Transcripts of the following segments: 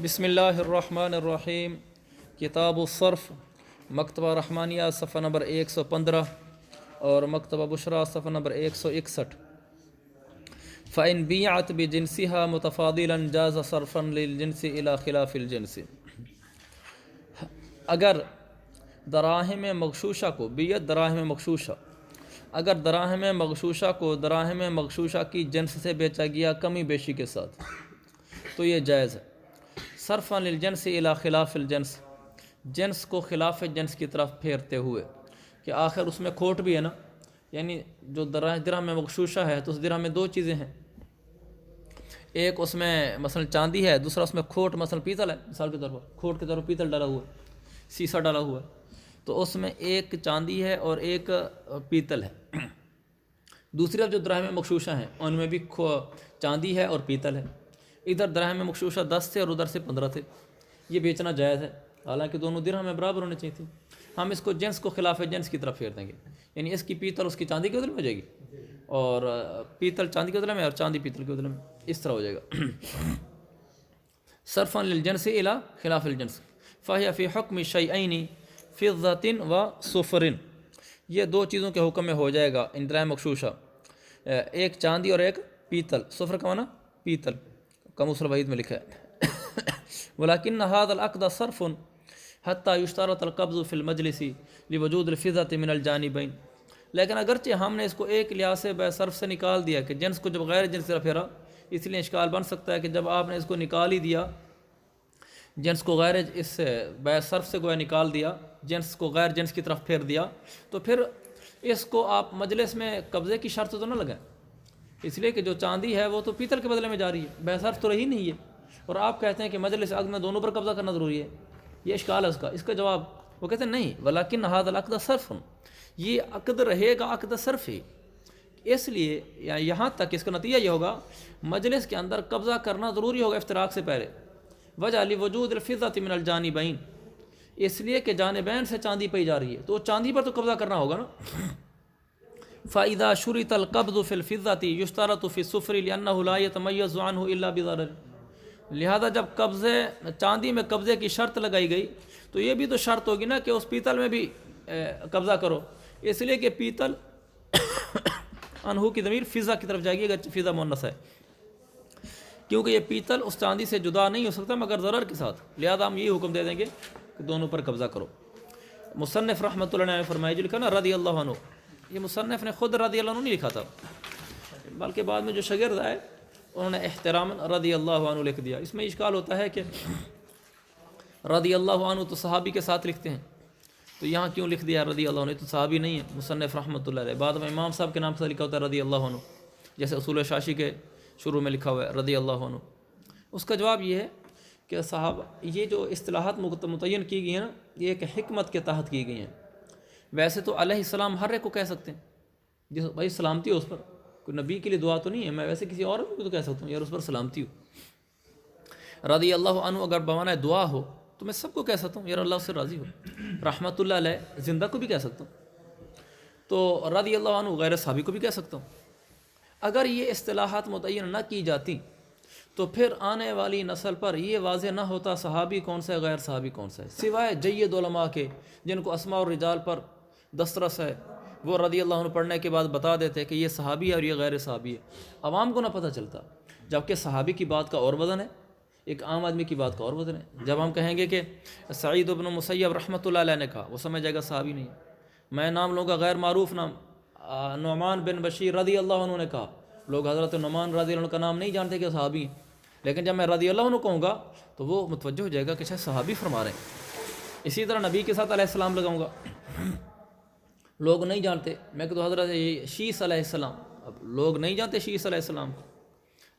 بسم اللہ الرحمن الرحیم کتاب الصرف مکتبہ رحمانیہ صفحہ نمبر 115 اور مکتبہ بشرا صفحہ نمبر 161۔ فَإِنْ بِيَعَتْ بِجِنْسِهَا مُتَفَاضِلًا جَازَ صَرْفًا لِلْجِنْسِ إِلَى خِلَافِ الْجِنْسِ۔ اگر دراہم مغشوشہ کو بیعت دراہم مغشوشہ اگر دراہم مغشوشہ کو دراہم مغشوشہ کی جنس سے بیچا گیا کمی بیشی کے ساتھ تو یہ جائز ہے۔ صرفاً للجنس الی خلاف الجنس، جنس کو خلاف جنس کی طرف پھیرتے ہوئے کہ آخر اس میں کھوٹ بھی ہے نا، یعنی جو درہم مغشوشہ ہے تو اس درہم میں دو چیزیں ہیں، ایک اس میں مثلا چاندی ہے، دوسرا اس میں کھوٹ مثلا پیتل ہے، مثال کے طور پر کھوٹ کے طور پر پیتل ڈالا ہوا ہے، سیسا ڈالا ہوا ہے، تو اس میں ایک چاندی ہے اور ایک پیتل ہے۔ دوسری طرف جو دراہم مغشوشہ ہیں ان میں بھی چاندی ہے اور پیتل ہے، ادھر دراہم مغشوشہ 10 تھے اور ادھر سے 15 تھے، یہ بیچنا جائز ہے، حالانکہ دونوں درہم میں برابر ہونے چاہیے تھے۔ ہم اس کو جنس کو خلاف جنس کی طرف پھیر دیں گے، یعنی اس کی پیتل اس کی چاندی کے بدلے میں ہو جائے گی اور پیتل چاندی کے بدلے میں اور چاندی پیتل کے بدلے میں، اس طرح ہو جائے گا۔ صرفاً للجنس الی خلاف الجنس فہی فی حکم شیئین فضۃ و صفر، یہ دو چیزوں کے حکم میں ہو جائے گا ان دراہم مغشوشہ، ایک چاندی اور ایک پیتل، صفر کا معنی پیتل، قاموس الوحید میں لکھا ہے۔ ولكن هذا العقد صرف حتى يشترط القبض في المجلس لوجود الفضة من الجانبين، لیکن اگرچہ ہم نے اس کو ایک لحاظ سے بے صرف سے نکال دیا کہ جنس کو جب غیر جنس سے پھیرا، اس لیے اشکال بن سکتا ہے کہ جب آپ نے اس کو نکال ہی دیا، جنس کو غیر اس بے صرف سے گویا نکال دیا، جنس کو غیر جنس کی طرف پھیر دیا، تو پھر اس کو آپ مجلس میں قبضے کی شرط تو نہ لگائیں، اس لیے کہ جو چاندی ہے وہ تو پیتل کے بدلے میں جا رہی ہے، بے صرف تو رہی نہیں ہے، اور آپ کہتے ہیں کہ مجلس عقد میں دونوں پر قبضہ کرنا ضروری ہے، یہ اشکال ہے اس کا جواب وہ کہتے ہیں نہیں، ولیکن هذا العقد صرف، یہ عقد رہے گا عقد صرف ہی، اس لیے یہاں تک اس کا نتیجہ یہ ہوگا مجلس کے اندر قبضہ کرنا ضروری ہوگا افتراق سے پہلے، وجہ لوجود الفضة من الجانبین، اس لیے کہ جانبین سے چاندی پی جا رہی ہے تو چاندی پر تو قبضہ کرنا ہوگا نا۔ فَإِذَا شُرِطَ الْقَبْضُ فِي الْفِضَّةِ يُشْتَرَطُ فِي الصُّفْرِ لِأَنَّهُ لَا يَتَمَيَّزُ عَنْهُ إِلَّا بِضَرَرٍ، لہذا جب چاندی میں قبضے کی شرط لگائی گئی تو یہ بھی تو شرط ہوگی نا کہ اس پیتل میں بھی قبضہ کرو، اس لیے کہ پیتل انہو کی ضمیر فضہ کی طرف جائے گی اگر فضہ مؤنث ہے، کیونکہ یہ پیتل اس چاندی سے جدا نہیں ہو سکتا مگر ضرر کے ساتھ، لہذا ہم یہ حکم دے دیں گے کہ دونوں پر قبضہ کرو۔ مصنف رحمۃ اللہ نے فرمایا جو لکھا نا رضی اللہ عنہ، یہ مصنف نے خود رضی اللہ عنہ نہیں لکھا تھا، بلکہ بعد میں جو شاگرد آئے انہوں نے احترام رضی اللہ عنہ لکھ دیا۔ اس میں اشکال ہوتا ہے کہ رضی اللہ عنہ تو صحابی کے ساتھ لکھتے ہیں، تو یہاں کیوں لکھ دیا رضی اللہ عنہ، تو صحابی نہیں ہے مصنف رحمۃ اللہ علیہ، بعد میں امام صاحب کے نام سے لکھا ہوتا ہے رضی اللہ عنہ، جیسے اصول شاشی کے شروع میں لکھا ہوا ہے رضی اللہ عنہ۔ اس کا جواب یہ ہے کہ صحابہ یہ جو اصطلاحات متعین کی گئی ہیں نا، یہ ایک حکمت کے تحت کی گئی ہیں، ویسے تو علیہ السلام ہر ایک کو کہہ سکتے ہیں، جس بھائی سلامتی ہو اس پر، کوئی نبی کے لیے دعا تو نہیں ہے، میں ویسے کسی اور کو تو کہہ سکتا ہوں یار اس پر سلامتی ہو۔ رضی اللہ عنہ اگر بمعنی دعا ہو تو میں سب کو کہہ سکتا ہوں یار اللہ سے راضی ہو، رحمۃ اللہ علیہ زندہ کو بھی کہہ سکتا ہوں، تو رضی اللہ عنہ غیر صحابی کو بھی کہہ سکتا ہوں۔ اگر یہ اصطلاحات متعین نہ کی جاتی تو پھر آنے والی نسل پر یہ واضح نہ ہوتا صحابی کون سا ہے غیر صحابی کون سا ہے، سوائے جید علماء کے جن کو اسماء الرجال پر دسترس ہے، وہ رضی اللہ عنہ پڑھنے کے بعد بتا دیتے کہ یہ صحابی ہے اور یہ غیر صحابی ہے، عوام کو نہ پتہ چلتا، جبکہ صحابی کی بات کا اور وزن ہے، ایک عام آدمی کی بات کا اور وزن ہے۔ جب ہم کہیں گے کہ سعید بن مسیب رحمۃ اللہ علیہ نے کہا، وہ سمجھ جائے گا صحابی نہیں، میں نام لوں گا غیر معروف نام، نعمان بن بشیر رضی اللہ عنہ نے کہا، لوگ حضرت نعمان رضی اللہ عنہ کا نام نہیں جانتے کہ صحابی ہیں، لیکن جب میں رضی اللہ عنہ کہوں گا تو وہ متوجہ ہو جائے گا کہ شاید صحابی فرما رہے ہیں۔ اسی طرح نبی کے ساتھ علیہ السلام لگاؤں گا، لوگ نہیں جانتے، میں کہ تو حضرت شیس علیہ السلام، اب لوگ نہیں جانتے شیس علیہ السلام کو،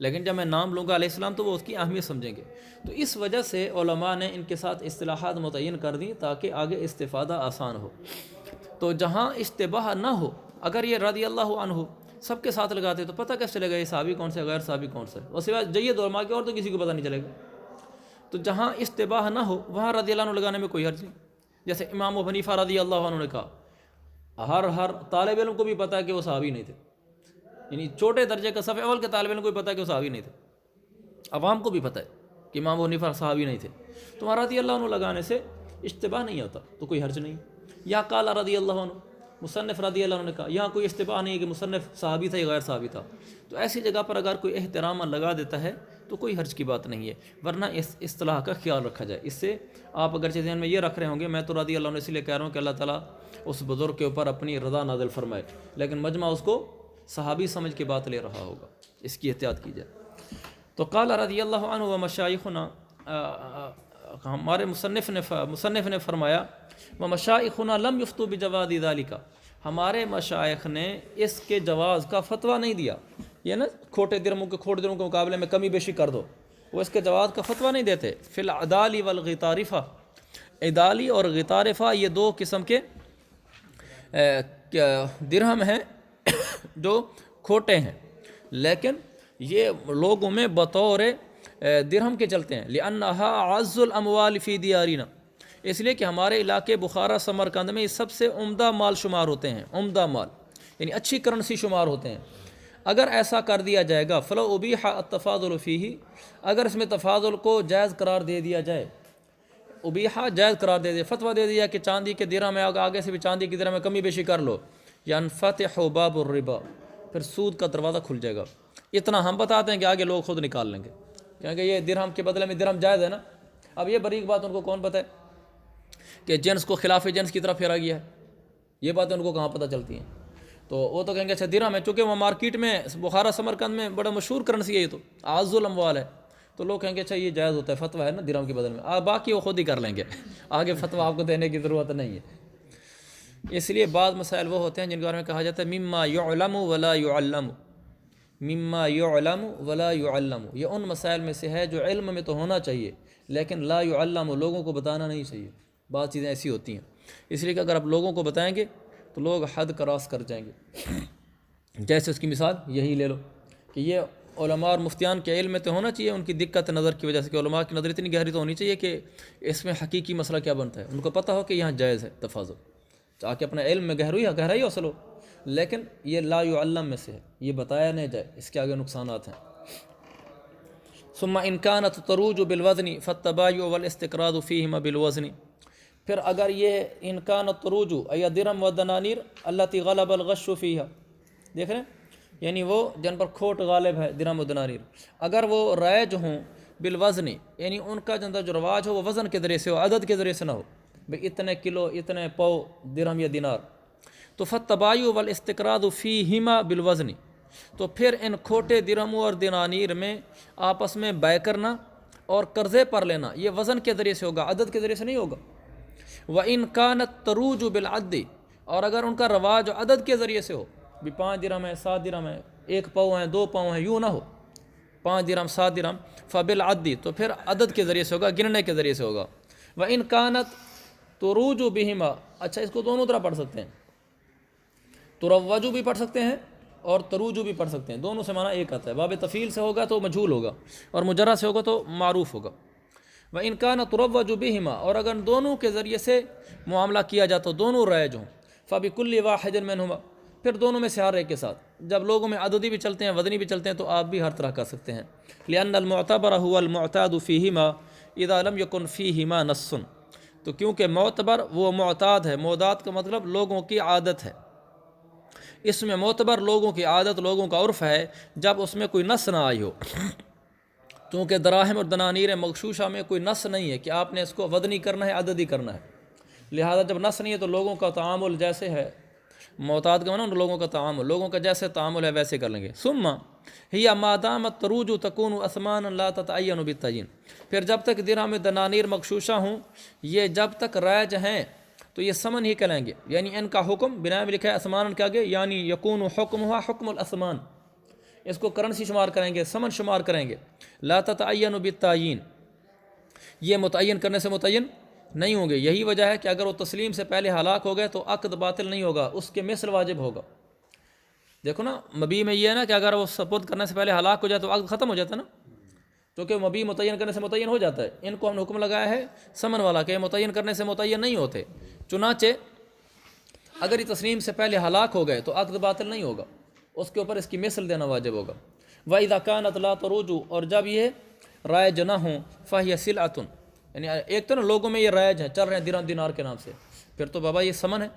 لیکن جب میں نام لوں گا علیہ السلام تو وہ اس کی اہمیت سمجھیں گے۔ تو اس وجہ سے علماء نے ان کے ساتھ اصطلاحات متعین کر دیں تاکہ آگے استفادہ آسان ہو۔ تو جہاں اشتباہ نہ ہو، اگر یہ رضی اللہ عنہ سب کے ساتھ لگاتے تو پتہ کیسے چلے گا یہ صحابی کون سے غیر صحابی کون سے، اور سوائے جید علماء کے اور تو کسی کو پتہ نہیں چلے گا۔ تو جہاں اشتباہ نہ ہو وہاں رضی اللہ عنہ لگانے میں کوئی حرج نہیں، جیسے امام ابو حنیفہ رضی اللہ عنہ نے کہا، ہر طالب علم کو بھی پتہ ہے کہ وہ صحابی نہیں تھے، یعنی چھوٹے درجے کا صف اول کے طالب علم کو بھی پتہ ہے کہ وہ صحابی نہیں تھے، عوام کو بھی پتہ ہے، کہ امام ابو حنیفہ صحابی نہیں تھے، تو وہاں رضی اللہ عنہ لگانے سے اشتباہ نہیں ہوتا، تو کوئی حرج نہیں۔ یا قال رضی اللہ عنہ، مصنف رضی اللہ عنہ نے کہا، یہاں کوئی اشتباہ نہیں ہے کہ مصنف صحابی تھا یا غیر صحابی تھا، تو ایسی جگہ پر اگر کوئی احترام لگا دیتا ہے تو کوئی حرج کی بات نہیں ہے، ورنہ اس اصطلاح کا خیال رکھا جائے۔ اس سے آپ اگرچہ ذہن میں یہ رکھ رہے ہوں گے میں تو رضی اللہ عنہ اس لیے کہہ رہا ہوں کہ اللہ تعالیٰ اس بزرگ کے اوپر اپنی رضا نازل فرمائے، لیکن مجمع اس کو صحابی سمجھ کے بات لے رہا ہوگا، اس کی احتیاط کی جائے۔ تو قال رضی اللہ عنہ و مشائخنا، ہمارے مصنف نے فرمایا و مشائخنا لم یفتوا بجواز ذالک، ہمارے مشائخ نے اس کے جواز کا فتویٰ نہیں دیا، یہ نا کھوٹے درموں کے مقابلے میں کمی بیشی کر دو، وہ اس کے جواز کا فتویٰ نہیں دیتے۔ فی العدالی والغطارفہ، عدالی اور غطارفہ یہ دو قسم کے درہم ہیں جو کھوٹے ہیں، لیکن یہ لوگوں میں بطور درہم کے چلتے ہیں، لأنہا اعز الاموال فی دیارنا، اس لیے کہ ہمارے علاقے بخارا سمرقند میں یہ سب سے عمدہ مال شمار ہوتے ہیں، عمدہ مال یعنی اچھی کرنسی شمار ہوتے ہیں۔ اگر ایسا کر دیا جائے گا فلو ابیح التفاضل فیہ، اگر اس میں تفاضل کو جائز قرار دے دیا جائے، ابیحہ جائز قرار دے دیا، فتویٰ دے دیا کہ چاندی کے درہم میں آگے سے بھی چاندی کی درہم میں کمی بیشی کر لو، ینفتح باب الربا، پھر سود کا دروازہ کھل جائے گا۔ اتنا ہم بتاتے ہیں کہ آگے لوگ خود نکال لیں گے، کیونکہ یہ درہم کے بدلے میں درہم جائز ہے نا۔ اب یہ باریک بات ان کو کون پتہ ہے کہ جنس کو خلاف جنس کی طرف پھیرا گیا ہے، یہ باتیں ان کو کہاں پتہ چلتی ہیں؟ تو وہ تو کہیں گے اچھا درہم ہے، چونکہ وہ مارکیٹ میں بخارا سمرقند میں بڑا مشہور کرنسی ہے، یہ تو اعز الاموال ہے، تو لوگ کہیں گے اچھا یہ جائز ہوتا ہے، فتویٰ ہے نا درہم کے بدل میں، باقی وہ خود ہی کر لیں گے، آگے فتویٰ آپ کو دینے کی ضرورت نہیں ہے۔ اس لیے بعض مسائل وہ ہوتے ہیں جن کے بارے میں کہا جاتا ہے مما یعلم ولا یعلم، مما یعلم ولا یعلم، یہ ان مسائل میں سے ہے جو علم میں تو ہونا چاہیے لیکن لا یعلم، لوگوں کو بتانا نہیں چاہیے۔ بعض چیزیں ایسی ہوتی ہیں، اس لیے کہ اگر آپ لوگوں کو بتائیں گے تو لوگ حد کراس کر جائیں گے۔ جیسے اس کی مثال یہی لے لو کہ یہ علماء اور مفتیان کے علم میں تو ہونا چاہیے، ان کی دقت نظر کی وجہ سے کہ علماء کی نظر اتنی گہری تو ہونی چاہیے کہ اس میں حقیقی مسئلہ کیا بنتا ہے، ان کو پتہ ہو کہ یہاں جائز ہے تفاضل، تاکہ اپنے علم میں گہرائی حاصل ہو، لیکن یہ لا یعلم میں سے ہے، یہ بتایا نہیں جائے، اس کے آگے نقصانات ہیں۔ ثم ان كانت تروج بالوزن فالتبايع والاستقراض فيهما بالوزن، پھر اگر یہ ان كانت تروج ای درہم و دنانیر التي غلب الغش فيها، دیکھ رہے ہیں یعنی وہ جن پر کھوٹ غالب ہے درہم و دنانیر، اگر وہ رائج ہوں بالوزن یعنی ان کا جن جو رواج ہو وہ وزن کے ذریعے سے ہو، عدد کے ذریعے سے نہ ہو، بھئی اتنے کلو اتنے پاؤ درہم یا دینار، تو فالتبايع والاستقراض فيهما بالوزن، تو پھر ان کھوٹے درہموں اور دنانیر میں آپس میں بے کرنا اور قرضے پر لینا یہ وزن کے ذریعے سے ہوگا، عدد کے ذریعے سے نہیں ہوگا۔ وَإِن كَانَتْ تَرُوجُ بِالْعَدِّ، اور اگر ان کا رواج عدد کے ذریعے سے ہو، بھی 5 درہم ہے 7 درہم ہے 1 پاؤ ہے 2 پاؤ ہے، یوں نہ ہو 5 درہم 7 درہم، فَبِالْعَدِّ، تو پھر عدد کے ذریعے سے ہوگا، گننے کے ذریعے سے ہوگا۔ وَإِن كَانَتْ تُرُوجُ بِهِمَا، اچھا اس کو دونوں طرح پڑھ سکتے ہیں، تروجو بھی پڑھ سکتے ہیں اور تروجو بھی پڑھ سکتے ہیں، دونوں سے معنی ایک آتا ہے، باب تفعیل سے ہوگا تو مجہول ہوگا اور مجرد سے ہوگا تو معروف ہوگا۔ وَإِن كَانَ تُرَوَّجُ بِهِمَا، اور اگر دونوں کے ذریعے سے معاملہ کیا جاتا دونوں رائج ہوں، فَبِكُلِّ وَاحِدٍ مِّنْهُمَا، پھر دونوں میں سے ہر ایک کے ساتھ، جب لوگوں میں عددی بھی چلتے ہیں وزنی بھی چلتے ہیں تو آپ بھی ہر طرح کر سکتے ہیں۔ لِأَنَّ الْمُعْتَبَرَ هُوَ الْمُعْتَادُ فِيهِمَا إِذَا لَمْ يَكُنْ فِيهِمَا نَصٌّ، تو کیونکہ معتبر وہ معتاد ہے، معتاد کا مطلب لوگوں کی عادت ہے، اس میں معتبر لوگوں کی عادت لوگوں کا عرف ہے جب اس میں کوئی نص نہ آئی ہو، چونکہ دراہم اور دنانیر مغشوشہ میں کوئی نص نہیں ہے کہ آپ نے اس کو وزنی کرنا ہے عددی کرنا ہے، لہذا جب نص نہیں ہے تو لوگوں کا تعامل جیسے ہے، معتاد کا معنی لوگوں کا تعامل، لوگوں کا جیسے تعامل ہے ویسے کر لیں گے۔ ثم ہی ما دامت تروج تکون اثمانا لا تتعین بالتعیین، پھر جب تک درہم دنانیر مغشوشہ ہوں یہ جب تک رائج ہیں تو یہ ثمن ہی کہلائیں گے، یعنی ان کا حکم بنا میں لکھا ہے اسمان کے آگے، یعنی یکون حکمها حکم الاسمان، اس کو کرنسی شمار کریں گے، ثمن شمار کریں گے۔ لا تتعین بالتعیین، یہ متعین کرنے سے متعین نہیں ہوں گے، یہی وجہ ہے کہ اگر وہ تسلیم سے پہلے ہلاک ہو گئے تو عقد باطل نہیں ہوگا، اس کے مثل واجب ہوگا۔ دیکھو نا مبی میں یہ ہے نا کہ اگر وہ سپرد کرنے سے پہلے ہلاک ہو جائے تو عقد ختم ہو جاتا ہے نا، کیونکہ مبی متعین کرنے سے متعین ہو جاتا ہے، ان کو ہم نے حکم لگایا ہے ثمن والا کہ متعین کرنے سے متعین نہیں ہوتے، چنانچہ اگر یہ تسلیم سے پہلے ہلاک ہو گئے تو عقد باطل نہیں ہوگا، اس کے اوپر اس کی مثل دینا واجب ہوگا۔ وَإِذَا كَانَتْ لَا تَرُوجُ، اور جب یہ رائج نہ ہوں فہی سلعۃ، یعنی ایک تو نا لوگوں میں یہ رائج ہے، چل رہے ہیں درہم دینار کے نام سے، پھر تو بابا یہ سمن ہے،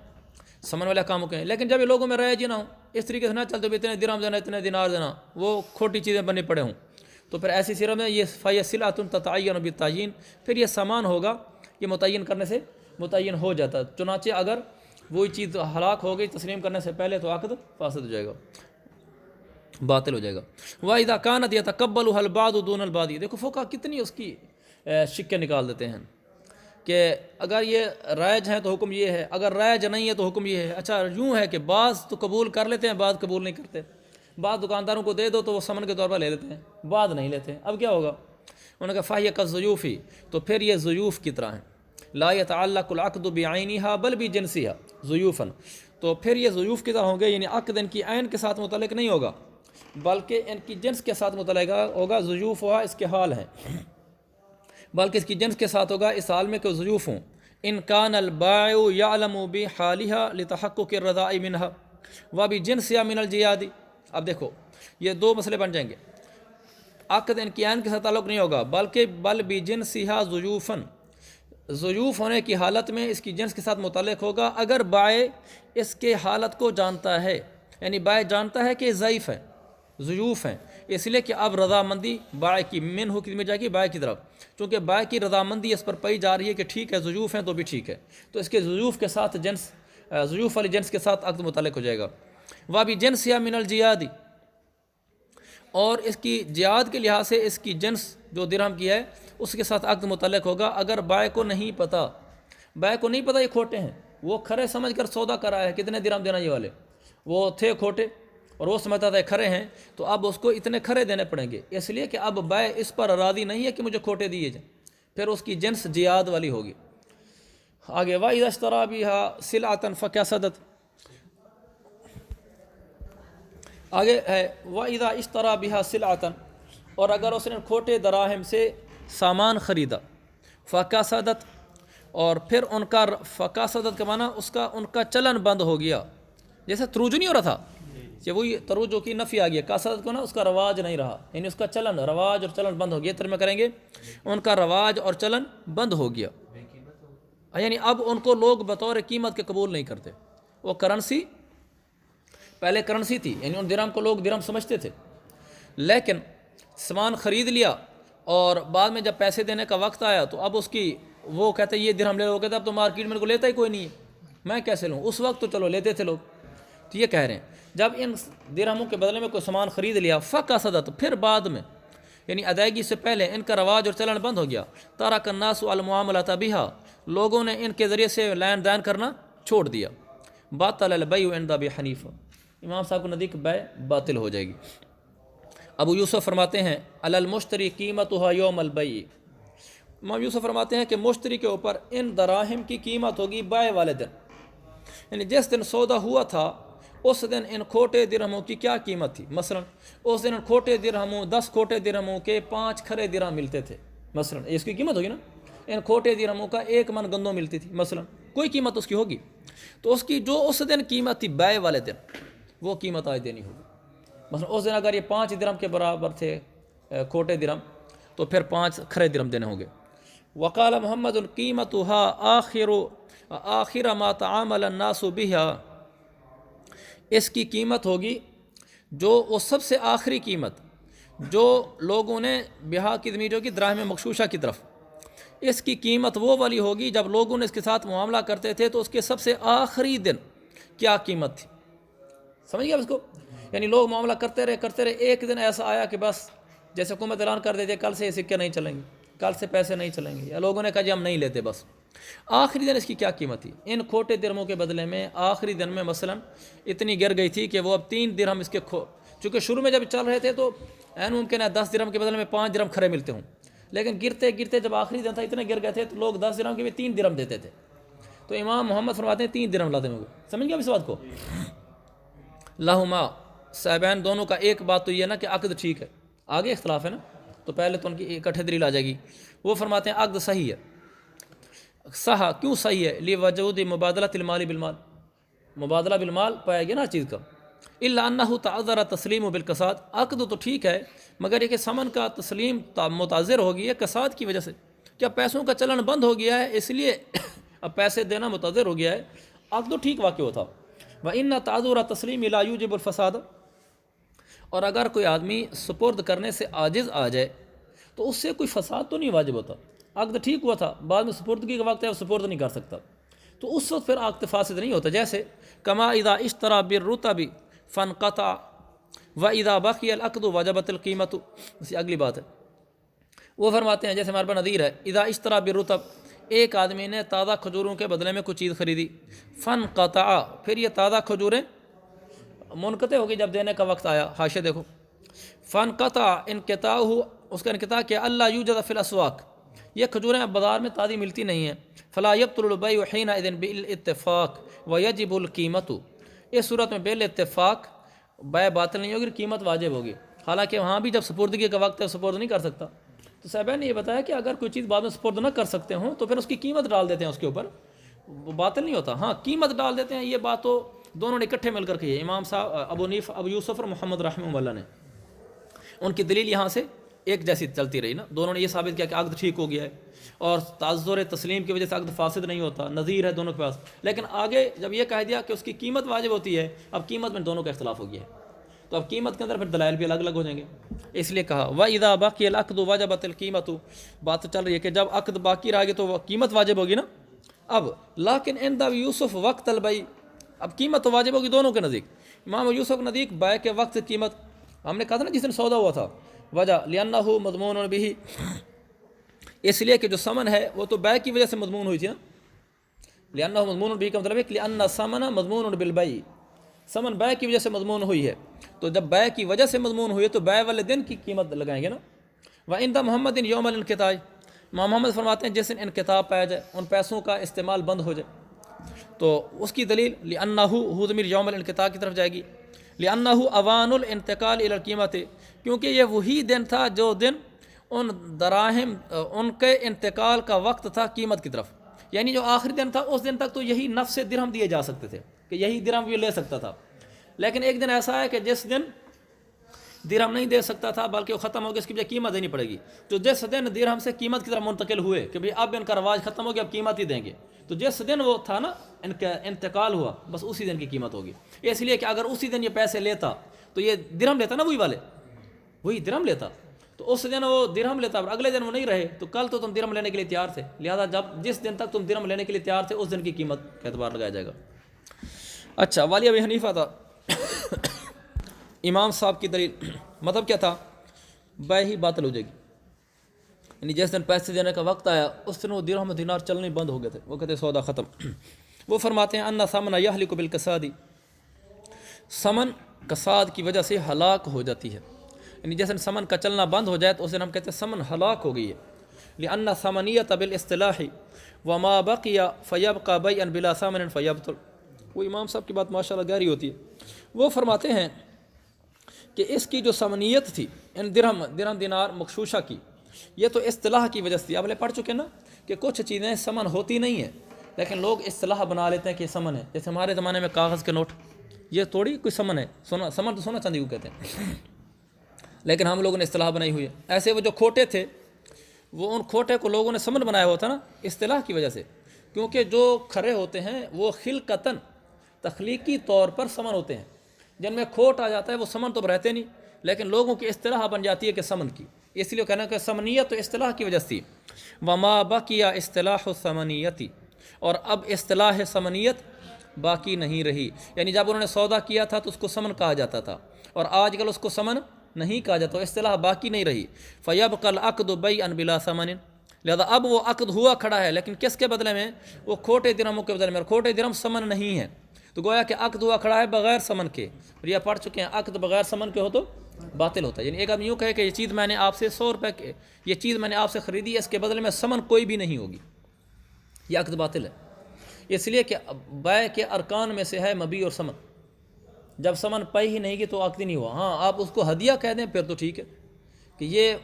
سمن والے کاموں کے ہیں۔ لیکن جب یہ لوگوں میں رائج ہی نہ ہوں، اس طریقے سے نہ چلتے بھی اتنے درہم دینا اتنے دینار دینا، وہ کھوٹی چیزیں بننے پڑے ہوں، تو پھر ایسی صورت میں یہ فہی سلعۃ تتعین بالتعیین، پھر یہ سامان ہوگا، یہ متعین کرنے سے متعین ہو جاتا ہے۔ چنانچہ اگر وہی چیز ہلاک ہو گئی تسلیم کرنے سے پہلے تو عقد فاسد ہو جائے گا، باطل ہو جائے گا۔ وَإِذَا كَانَتْ يَتَقَبَّلُهَا الْبَعْضُ دُونَ الْبَعْضِ، دیکھو فقہ کتنی اس کی شکیں نکال دیتے ہیں کہ اگر یہ رائج ہیں تو حکم یہ ہے، اگر رائج نہیں ہے تو حکم یہ ہے۔ اچھا یوں ہے کہ بعض تو قبول کر لیتے ہیں، بعض قبول نہیں کرتے، بعض دکانداروں کو دے دو تو وہ سمن کے طور پر لے لیتے ہیں، بعض نہیں لیتے، اب کیا ہوگا؟ انہوں نے کہا فَهِيَ كَالضُّيُوفِ، تو پھر یہ ضیوف کی طرح ہیں، لا يتعلق العقد بعینها بل بجنسها ضیوفا، تو پھر یہ ضیوف کی طرح ہوں گے، یعنی عقد ان کی عین کے ساتھ متعلق نہیں ہوگا بلکہ ان کی جنس کے ساتھ متعلق ہوگا۔ ضیوف ہوا اس کے حال ہیں، بلکہ اس کی جنس کے ساتھ ہوگا اس حال میں کہ ضیوف ہوں۔ ان کان البائع یعلم بحالها لتحقق الرضاء منها وبجنسها من الجیاد، اب دیکھو یہ دو مسئلے بن جائیں گے، عقد ان کی عین کے ساتھ تعلق نہیں ہوگا بلکہ بل بجنسها ضیوفا، ضیوف ہونے کی حالت میں اس کی جنس کے ساتھ متعلق ہوگا اگر بائع اس کے حالت کو جانتا ہے، یعنی بائع جانتا ہے کہ ضعیف ہے، ضیوف ہیں، اس لیے کہ اب رضامندی بائع کی من ہو کی میں جائے گی بائع کی طرف، چونکہ بائع کی رضامندی اس پر پائی جا رہی ہے کہ ٹھیک ہے ضیوف ہیں تو بھی ٹھیک ہے، تو اس کے ضیوف کے ساتھ جنس، ضیوف والی جنس کے ساتھ عقد متعلق ہو جائے گا۔ وَبِجَنْسِهَا مِنَ الْجِيَادِ، اور اس کی جہاد کے لحاظ سے اس کی جنس جو درہم کی ہے اس کے ساتھ عقد متعلق ہوگا اگر بائع کو نہیں پتہ، بائع کو نہیں پتہ یہ کھوٹے ہیں، وہ کھرے سمجھ کر سودا کرایا ہے کتنے درہم دینا یہ والے، وہ تھے کھوٹے اور وہ سمجھتا تھا کھرے ہیں، تو اب اس کو اتنے کھرے دینے پڑیں گے، اس لیے کہ اب بائع اس پر راضی نہیں ہے کہ مجھے کھوٹے دیے جائیں، پھر اس کی جنس جیاد والی ہوگی۔ آگے وَإِذَا اشْتَرَىٰ بِهَا سِلْعَةً فَكَسَدَتْ، آگے ہے وَإِذَا اشْتَرَىٰ بِهَا سِلْعَةً، اور اگر اس نے کھوٹے دراہم سے سامان خریدا، فَكَسَدَتْ، اور پھر ان کا فَكَسَدَتْ کا معنی ان کا چلن بند ہو گیا، جیسے تروج نہیں ہو رہا تھا کہ وہی تروج کی نفی آ گیا، کاسدت کو نا اس کا رواج نہیں رہا، یعنی اس کا چلن، رواج اور چلن بند ہو گیا، ترجمہ کریں گے ان کا رواج اور چلن بند ہو گیا، یعنی اب ان کو لوگ بطور قیمت کے قبول نہیں کرتے، وہ کرنسی پہلے کرنسی تھی، یعنی ان درہم کو لوگ درہم سمجھتے تھے، لیکن سامان خرید لیا اور بعد میں جب پیسے دینے کا وقت آیا تو اب اس کی وہ کہتے یہ درہم لے لو، کہتے اب تو مارکیٹ میں کو لیتا ہی کوئی نہیں ہے، میں کیسے لوں، اس وقت تو چلو لیتے تھے لوگ، تو یہ کہہ رہے ہیں جب ان درہموں کے بدلے میں کوئی سامان خرید لیا فَكَسَدَتْ، پھر بعد میں یعنی ادائیگی سے پہلے ان کا رواج اور چلن بند ہو گیا، تَرَكَ النَّاسُ الْمُعَامَلَةَ بِهَا، لوگوں نے ان کے ذریعے سے لین دین کرنا چھوڑ دیا، بَطَلَ الْبَيْعُ عِنْدَ أَبِي حَنِيفَةَ، امام صاحب کو نزدیک بیع باطل ہو جائے گی۔ ابو یوسف فرماتے ہیں علی المشتری قیمتها یوم البیع، امام یوسف فرماتے ہیں کہ مشتری کے اوپر ان دراہم کی قیمت ہوگی بیع والے دن، یعنی جس دن سودا ہوا تھا اس دن ان کھوٹے درہموں کی کیا قیمت تھی، مثلا اس دن ان کھوٹے درہموں 10 کھوٹے درہموں کے 5 کھرے درہم ملتے تھے، مثلا اس کی قیمت ہوگی نا، ان کھوٹے درہموں کا 1 من گندم ملتی تھی، مثلا کوئی قیمت اس کی ہوگی، تو اس کی جو اس دن قیمت تھی بیع والے دن وہ قیمت آج دینی ہوگی، مثلا اس دن اگر یہ 5 درہم کے برابر تھے کھوٹے درہم تو پھر 5 کھرے درہم دینے ہوں گے۔ وقال محمد قیمتها آخر ما تعامل الناس بها، اس کی قیمت ہوگی جو وہ سب سے آخری قیمت جو لوگوں نے بہا کی ضمیر ہوگی دراہم مغشوشہ کی طرف، اس کی قیمت وہ والی ہوگی جب لوگوں نے اس کے ساتھ معاملہ کرتے تھے تو اس کے سب سے آخری دن کیا قیمت تھی، سمجھ گیا اس کو، یعنی لوگ معاملہ کرتے رہے، ایک دن ایسا آیا کہ بس جیسے حکومت اعلان کر دیتے کل سے یہ سکے نہیں چلیں گے، کل سے پیسے نہیں چلیں گے، یا لوگوں نے کہا جی ہم نہیں لیتے، بس آخری دن اس کی کیا قیمت تھی، ان کھوٹے درہموں کے بدلے میں آخری دن میں مثلا اتنی گر گئی تھی کہ وہ اب 3 درہم اس کے چونکہ شروع میں جب چل رہے تھے تو عین ممکن ہے 10 درہم کے بدلے میں 5 درہم کھرے ملتے ہوں، لیکن گرتے گرتے جب آخری دن تھا اتنے گر گئے تھے تو لوگ 10 درہم کے بھی 3 درہم دیتے تھے، تو امام محمد فرماتے ہیں 3 درہم لاتے ہوں گے، سمجھ گیا اس بات کو۔ لہما صاحبین دونوں کا ایک بات تو یہ ہے نا کہ عقد ٹھیک ہے، آگے اختلاف ہے نا، تو پہلے تو ان کی اکٹھے دلیل آ جائے گی، وہ فرماتے ہیں عقد صحیح ہے، صحا کیوں صحیح ہے، لی وجود مبادلہ المال بالمال، مبادلہ بالمال پایا گیا نا چیز کا، الا انہ تعذر تسلیم بالکساد، عقد تو ٹھیک ہے مگر یہ کہ سمن کا تسلیم متعذر ہو گئی ہے کساد کی وجہ سے، کیا پیسوں کا چلن بند ہو گیا ہے اس لیے اب پیسے دینا متعذر ہو گیا ہے، عقد تو ٹھیک واقع ہوتا۔ وَإِنَّ تَعْذُرَ تَسْلِيمِ لَا يُوجِبُ الْفَسَادَ، اور اگر کوئی آدمی سپرد کرنے سے عاجز آ جائے تو اس سے کوئی فساد تو نہیں واجب ہوتا، عقد ٹھیک ہوا تھا، بعد میں سپردگی کا وقت ہے وہ سپرد نہیں کر سکتا، تو اس وقت پھر عقد فاسد نہیں ہوتا۔ جیسے کما اذا اشترى بالرطب فانقطع واذا بقي العقد وجبت القیمت، اسی اگلی بات ہے، وہ فرماتے ہیں جیسے ہمارے پاس نظیر ہے، اذا اشترى بالرطب، ایک آدمی نے تازہ کھجوروں کے بدلے میں کچھ چیز خریدی، فانقطع، پھر یہ تازہ کھجوریں منقطع ہو گئی جب دینے کا وقت آیا، حاشیہ دیکھو، فانقطع انقطاع ہو، اس کا انقطاع کیا، اللہ یوجد فی الاسواق، یہ کھجوریں اب بازار میں تازی ملتی نہیں ہیں، فلا یبطل البیع حینئذ بالاتفاق ویجب القیمت، اس صورت میں بالاتفاق بیع باطل نہیں ہوگی، قیمت واجب ہوگی، حالانکہ وہاں بھی جب سپردگی کا وقت ہے سپرد نہیں کر سکتا۔ تو صاحبہ نے یہ بتایا کہ اگر کوئی چیز بعد میں سپرد نہ کر سکتے ہوں تو پھر اس کی قیمت ڈال دیتے ہیں اس کے اوپر، وہ باطل نہیں ہوتا، ہاں قیمت ڈال دیتے ہیں، یہ بات تو دونوں نے اکٹھے مل کر کہی ہے، امام صاحب ابو یوسف اور محمد رحمہ اللہ نے، ان کی دلیل یہاں سے ایک جیسی چلتی رہی نا، دونوں نے یہ ثابت کیا کہ عقد ٹھیک ہو گیا ہے اور تعذر تسلیم کی وجہ سے عقد فاسد نہیں ہوتا، نظیر ہے دونوں کے پاس، لیکن آگے جب یہ کہہ دیا کہ اس کی قیمت واجب ہوتی ہے، اب قیمت میں دونوں کا اختلاف ہو گیا ہے، تو اب قیمت کے اندر پھر دلائل بھی الگ الگ ہو جائیں گے، اس لیے کہا وَإِذَا بَقِيَ الْعَقْدُ وَجَبَتِ الْقِيمَةُ، بات تو چل رہی ہے کہ جب عقد باقی رہے گی تو وہ قیمت واجب ہوگی نا، اب لیکن عند یوسف وقت البیع، اب قیمت تو واجب ہوگی دونوں کے نزدیک، امام یوسف کے نزدیک بیع کے وقت قیمت، ہم نے کہا تھا نا جس دن سودا ہوا تھا، وجہ لِأَنَّهُ مضمون بِهِ، اس لیے کہ جو سمن ہے وہ تو بیع کی وجہ سے مضمون ہوئی تھی نا، لِأَنَّهُ مضمون بِهِ کا مطلب ہے کہ لِأَنَّ الثَّمَنَ مضمون بِالْبَيْعِ، سمن بیع کی وجہ سے مضمون ہوئی ہے، تو جب بیع کی وجہ سے مضمون ہوئی ہے تو بیع والے دن کی قیمت لگائیں گے نا۔ وَعِنْدَ مُحَمَّدٍ يَوْمَ الْانْقِطَاعِ، امام محمد فرماتے ہیں جس دن انقطاع پایا جائے، ان پیسوں کا استعمال بند ہو جائے، تو اس کی دلیل لِأَنَّهُ ضمیر یوم الانقطاع کی طرف جائے گی، لِأَنَّهُ اوان الانتقال الى القیمت، کیونکہ یہ وہی دن تھا جو دن ان دراہم ان کے انتقال کا وقت تھا قیمت کی طرف، یعنی جو آخری دن تھا اس دن تک تو یہی نفس درہم دیے جا سکتے تھے کہ یہی درہم یہ لے سکتا تھا، لیکن ایک دن ایسا ہے کہ جس دن درہم نہیں دے سکتا تھا بلکہ وہ ختم ہو گیا، اس کی بجائے قیمت دینی پڑے گی، تو جس دن درہم سے قیمت کی طرف منتقل ہوئے کہ بھئی اب ان کا رواج ختم ہو گیا اب قیمت ہی دیں گے، تو جس دن وہ تھا نا ان کا انتقال ہوا بس اسی دن کی قیمت ہوگی، اس لیے کہ اگر اسی دن یہ پیسے لیتا تو یہ درہم لیتا نا وہی درہم لیتا، تو اس دن وہ درہم لیتا، اگلے دن وہ نہیں رہے تو کل تو تم درہم لینے کے لیے تیار تھے، لہذا جس دن تک تم درہم لینے کے لیے تیار تھے اس دن کی قیمت کا اعتبار لگایا جائے گا۔ اچھا، والی ابی حنیفہ تھا امام صاحب کی دلیل، مطلب کیا تھا، بیع ہی باطل ہو جائے گی، یعنی جس دن پیسے دینے کا وقت آیا اس دن وہ درہم و دینار چلنے بند ہو گئے تھے، وہ کہتے سودا ختم۔ وہ فرماتے ہیں ان ثمن یہلک بالکساد، سمن کساد کی وجہ سے ہلاک ہو جاتی ہے، یعنی جس دن سمن کا چلنا بند ہو جائے تو اس دن ہم کہتے ہیں سمن ہلاک ہو گئی ہے، لأن ثمنیۃ بالاصطلاح وما بقی فیبقى بیعا بلا ثمن فیبطل، وہ امام صاحب کی بات ماشاءاللہ گہری ہوتی ہے، وہ فرماتے ہیں کہ اس کی جو ثمنیت تھی ان درہم دینار مغشوشہ کی، یہ تو اصطلاح کی وجہ سے تھی، آپ نے پڑھ چکے نا کہ کچھ چیزیں سمن ہوتی نہیں ہیں لیکن لوگ اصطلاح بنا لیتے ہیں کہ سمن ہے، جیسے ہمارے زمانے میں کاغذ کے نوٹ، یہ تھوڑی کوئی سمن ہے، سمن تو سونا چاندی کو کہتے ہیں، لیکن ہم لوگوں نے اصطلاح بنائی ہوئی ہے، ایسے وہ جو کھوٹے تھے وہ ان کھوٹے کو لوگوں نے سمن بنایا ہوا تھا نا اصطلاح کی وجہ سے، کیونکہ جو کھرے ہوتے ہیں وہ خلقتاً تخلیقی طور پر سمن ہوتے ہیں، جن میں کھوٹ آ جاتا ہے وہ سمن تو رہتے نہیں لیکن لوگوں کی اصطلاح بن جاتی ہے کہ سمن کی، اس لیے کہنا کہ سمنیت تو اصطلاح کی وجہ سے تھی، وما بقی اصطلاح الثمنیتی، اور اب اصطلاح سمنیت باقی نہیں رہی، یعنی جب انہوں نے سودا کیا تھا تو اس کو سمن کہا جاتا تھا اور آج کل اس کو سمن نہیں کہا جاتا، اصطلاح باقی نہیں رہی، فیبقى العقد بیعا بلا ثمن، لہذا اب وہ عقد ہوا کھڑا ہے لیکن کس کے بدلے میں، وہ کھوٹے درہموں کے بدلے میں، اور کھوٹے درہم سمن نہیں ہے، تو گویا کہ عقد ہوا کھڑا ہے بغیر سمن کے، اور یہ پڑھ چکے ہیں عقد بغیر سمن کے ہو تو باطل ہوتا ہے، یعنی ایک آدمی یوں کہے کہ یہ چیز میں نے آپ سے 100 روپے کے، یہ چیز میں نے آپ سے خریدی ہے اس کے بدلے میں سمن کوئی بھی نہیں ہوگی، یہ عقد باطل ہے، اس لیے کہ بیع کے ارکان میں سے ہے مبیع اور سمن، جب سمن پائی ہی نہیں گی تو عقد نہیں ہوا، ہاں آپ اس کو ہدیہ کہہ دیں پھر تو ٹھیک ہے کہ یہ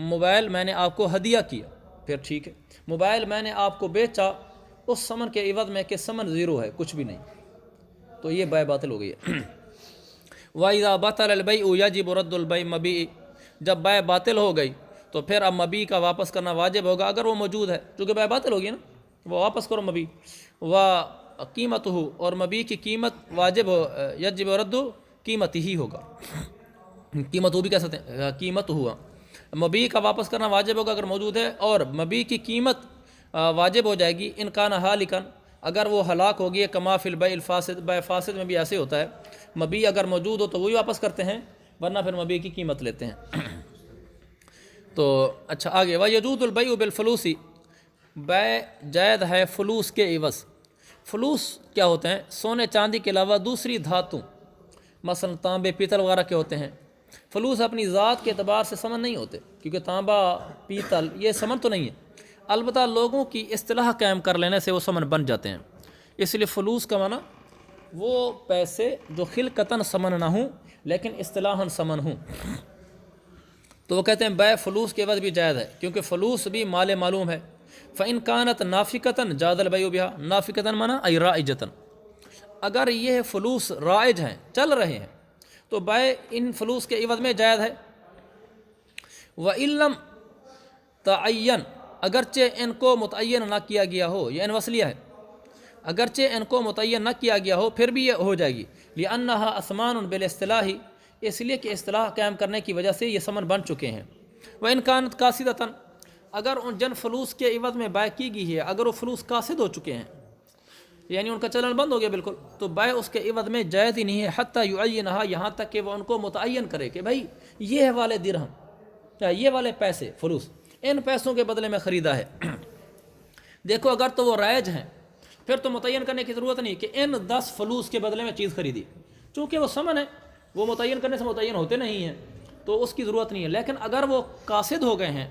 موبائل میں نے آپ کو ہدیہ کیا پھر ٹھیک ہے، موبائل میں نے آپ کو بیچا اس سمن کے عوض میں کہ سمن زیرو ہے کچھ بھی نہیں، تو یہ بیع باطل ہو گئی ہے۔ وَإِذَا بَطَلَ الْبَيْعُ يَجِبُ رَدُّ الْبَيْعِ مَبِيعِ، جب بیع باطل ہو گئی تو پھر اب مبیع کا واپس کرنا واجب ہوگا اگر وہ موجود ہے، چونکہ بیع باطل ہوگی نا، وہ واپس کرو مبیع. وَقِیمَتُهُ، اور مبیع کی قیمت واجب یجب رد قیمت ہی ہوگا. قیمت وہ بھی کہہ سکتے ہیں، قیمت ہوا مبیع کا واپس کرنا واجب ہوگا اگر موجود ہے، اور مبیع کی قیمت واجب ہو جائے گی ان کان ہالکن، اگر وہ ہلاک ہوگی ہے. کما فی البیع الفاسد، بیع فاسد میں بھی ایسے ہوتا ہے، مبیع اگر موجود ہو تو وہی واپس کرتے ہیں، ورنہ پھر مبیع کی قیمت لیتے ہیں. تو اچھا آگے، وَيَجُوزُ الْبَيْعُ بِالْفُلُوسِ، بیع جائز ہے فلوس کے عوض. فلوس کیا ہوتے ہیں؟ سونے چاندی کے علاوہ دوسری دھاتوں، مثلا تانبے پیتل وغیرہ کے ہوتے ہیں. فلوس اپنی ذات کے اعتبار سے ثمن نہیں ہوتے، کیونکہ تانبا پیتل یہ ثمن تو نہیں ہے، البتہ لوگوں کی اصطلاح قائم کر لینے سے وہ ثمن بن جاتے ہیں. اس لیے فلوس کا معنی وہ پیسے جو خلقتاً ثمن نہ ہوں لیکن اصطلاحاً ثمن ہوں. تو وہ کہتے ہیں بیع فلوس کے عوض بھی جائز ہے، کیونکہ فلوس بھی مال معلوم ہے. فَإِن كَانَتْ نَافِقَةً جَازَ الْبَيْعُ بِهَا، نافقتاً معنی ای رائجتاً، اگر یہ فلوس رائج ہیں، چل رہے ہیں، تو بیع ان فلوس کے عوض میں جائز ہے. وَإِن لَمْ تَعَيَّن، اگرچہ ان کو متعین نہ کیا گیا ہو، یہ ان وصلیہ ہے، اگرچہ ان کو متعین نہ کیا گیا ہو پھر بھی یہ ہو جائے گی. لِأَنَّهَا أَثْمَانٌ بِالْاصْطِلَاحِ، اس لیے کہ اصطلاح قائم کرنے کی وجہ سے یہ ثمن بن چکے ہیں. وَإِن كَانَتْ قَاصِدَةً، اگر ان جن فلوس کے عوض میں بیع کی گئی ہے اگر وہ فلوس قاصد ہو چکے ہیں، یعنی ان کا چلن بند ہو گیا بالکل، تو بیع اس کے عوض میں جائز ہی نہیں ہے. حتیٰ یعینہا، یہاں تک کہ وہ ان کو متعین کرے کہ بھائی یہ والے درہم یا یہ والے پیسے فلوس ان پیسوں کے بدلے میں خریدا ہے. دیکھو اگر تو وہ رائج ہیں پھر تو متعین کرنے کی ضرورت نہیں کہ ان 10 فلوس کے بدلے میں چیز خریدی، چونکہ وہ ثمن ہے، وہ متعین کرنے سے متعین ہوتے نہیں ہیں تو اس کی ضرورت نہیں ہے. لیکن اگر وہ قاصد ہو گئے ہیں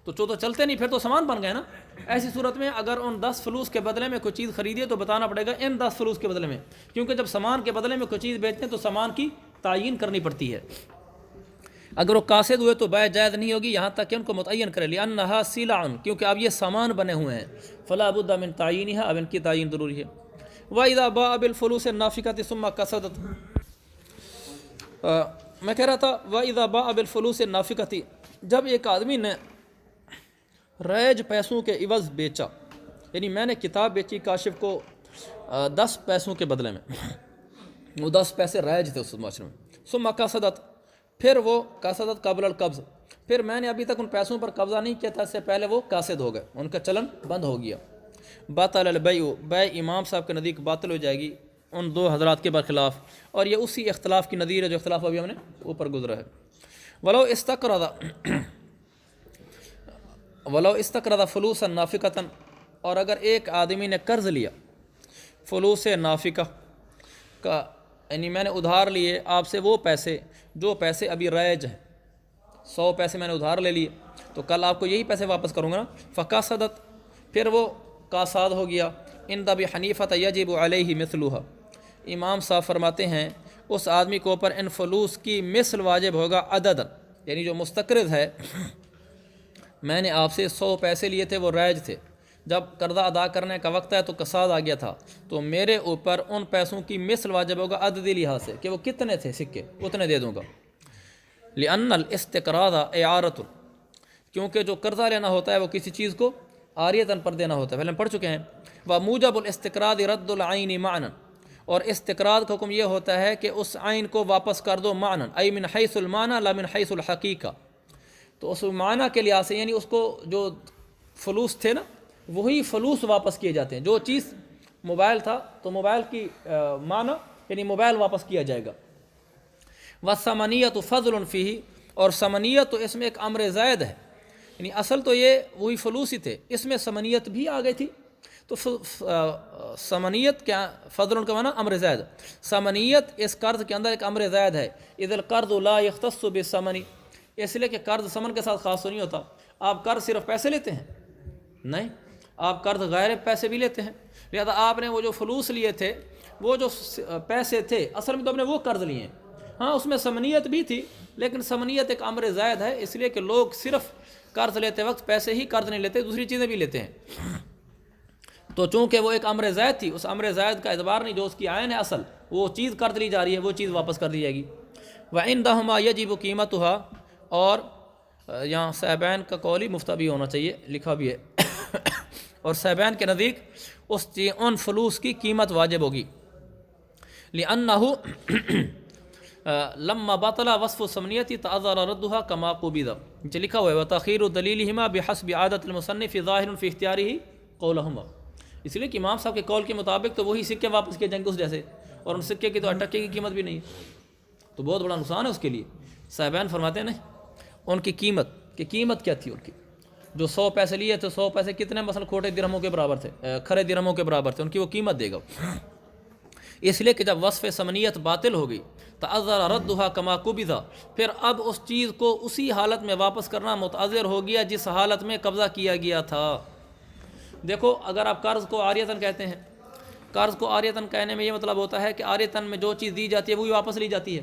تو چلتے نہیں، پھر تو سامان بن گئے نا. ایسی صورت میں اگر ان 10 فلوس کے بدلے میں کوئی چیز خریدی ہے تو بتانا پڑے گا ان 10 فلوس کے بدلے میں، کیونکہ جب سامان کے بدلے میں کوئی چیز بیچتے ہیں تو سامان کی تعین کرنی پڑتی ہے. اگر وہ قاصد ہوئے تو بیع جائز نہیں ہوگی یہاں تک کہ ان کو متعین کرے. لأنها سلع، کیونکہ اب یہ سامان بنے ہوئے ہیں. فلا بد من تعینها، اب ان کی تعین ضروری ہے. وَإِذَا بَاعَ بِالْفُلُوسِ النَّافِقَةِ ثُمَّ قَصَدَتْ، میں کہہ رہا تھا وَإِذَا بَاعَ بِالْفُلُوسِ النَّافِقَةِ، جب ایک آدمی نے رائج پیسوں کے عوض بیچا، یعنی میں نے کتاب بیچی کاشف کو 10 پیسوں کے بدلے میں، وہ 10 پیسے رائج تھے اس معاشرے میں. ثُمَّ قَصَدَتْ، پھر وہ قصدت قبل القبض، پھر میں نے ابھی تک ان پیسوں پر قبضہ نہیں کیا تھا، اس سے پہلے وہ قاصد ہو گئے، ان کا چلن بند ہو گیا. بطل البیع، بیع امام صاحب کے نزدیک باطل ہو جائے گی ان 2 حضرات کے برخلاف، اور یہ اسی اختلاف کی نظیر ہے جو اختلاف ابھی ہم نے اوپر گزرا ہے. ولو استقرض فلوسا نافقۃ، اور اگر ایک آدمی نے قرض لیا فلوس نافقہ کا، یعنی میں نے ادھار لیے آپ سے وہ پیسے جو پیسے ابھی رائج ہیں، 100 پیسے میں نے ادھار لے لیے تو کل آپ کو یہی پیسے واپس کروں گا نا. فقاصدت، پھر وہ قاصد ہو گیا. عند ابی حنیفہ یجب علیہ مثلها، امام صاحب فرماتے ہیں اس آدمی کو اوپر ان فلوس کی مثل واجب ہوگا عدد، یعنی جو مستقرض ہے، میں نے آپ سے 100 پیسے لیے تھے، وہ رائج تھے، جب قرضہ ادا کرنے کا وقت ہے تو قصاد آ گیا تھا، تو میرے اوپر ان پیسوں کی مثل واجب ہوگا عددی لحاظ سے کہ وہ کتنے تھے سکے اتنے دے دوں گا. لأن الاستقراض اعارۃ، کیونکہ جو قرضہ لینا ہوتا ہے وہ کسی چیز کو عاریۃً پر دینا ہوتا ہے، پہلے ہم پڑھ چکے ہیں. وموجب الاستقراض رد العین معنًا، اور استقراض کا حکم یہ ہوتا ہے کہ اس عین کو واپس کر دو معنًا، ای من حیث المعنی لا من حیث الحقیقہ. تو اس معنی کے لحاظ سے، یعنی اس کو جو فلوس تھے نا وہی فلوس واپس کیے جاتے ہیں. جو چیز موبائل تھا تو موبائل کی معنی یعنی موبائل واپس کیا جائے گا. والثمنیۃ فضل فیہ، اور ثمنیت تو اس میں ایک امر زائد ہے، یعنی اصل تو یہ وہی فلوس ہی تھے، اس میں ثمنیت بھی آ گئی تھی. تو ثمنیت کیا، فضل کا معنی امر زائد، ثمنیت اس قرض کے اندر ایک امر زائد ہے. اذ القرض لا یختص بالثمن، اس لیے کہ قرض ثمن کے ساتھ خاص نہیں ہوتا. آپ قرض صرف پیسے لیتے ہیں؟ نہیں، آپ قرض غیر پیسے بھی لیتے ہیں. لہذا آپ نے وہ جو فلوس لیے تھے، وہ جو پیسے تھے، اصل میں تو آپ نے وہ قرض لیے ہیں. ہاں اس میں ثمنیت بھی تھی، لیکن ثمنیت ایک امر زائد ہے، اس لیے کہ لوگ صرف قرض لیتے وقت پیسے ہی قرض نہیں لیتے، دوسری چیزیں بھی لیتے ہیں. تو چونکہ وہ ایک امر زائد تھی، اس امر زائد کا اعتبار نہیں، جو اس کی عین ہے اصل وہ چیز قرض لی جا رہی ہے وہ چیز واپس کر دی جائے گی. وعندہما یجب قیمتھا، اور یہاں صاحبین کا قول ہی مفتہ بھی ہونا چاہیے، لکھا بھی ہے اور صاحبین کے نزدیک ان فلوس کی قیمت واجب ہوگی، لأنہ لما بطل وصف الثمنیت تعذر ردها کما قبض، نیچے لکھا ہوا ہے وتأخیر دلیلہما بحسب عادت المصنف ظاہر فی اختیارہ قولہما، اس لیے کہ امام صاحب کے قول کے مطابق تو وہی سکے واپس کیے جائیں گے اس جیسے، اور ان سکے کی تو اٹکے کی قیمت بھی نہیں ہے، تو بہت بڑا نقصان ہے اس کے لیے۔ صاحبین فرماتے ہیں نہیں، ان کی قیمت کیا تھی؟ ان کی جو 100 پیسے لیے تو 100 پیسے کتنے مثلا کھوٹے درہموں کے برابر تھے، کھرے درہموں کے برابر تھے، ان کی وہ قیمت دے گا، اس لیے کہ جب وصف ثمنیت باطل ہو گئی تعذر ردها کما قبض، پھر اب اس چیز کو اسی حالت میں واپس کرنا متعذر ہو گیا جس حالت میں قبضہ کیا گیا تھا۔ دیکھو اگر آپ قرض کو عاریتاً کہتے ہیں، قرض کو عاریتاً کہنے میں یہ مطلب ہوتا ہے کہ عاریتاً میں جو چیز دی جاتی ہے وہی واپس لی جاتی ہے،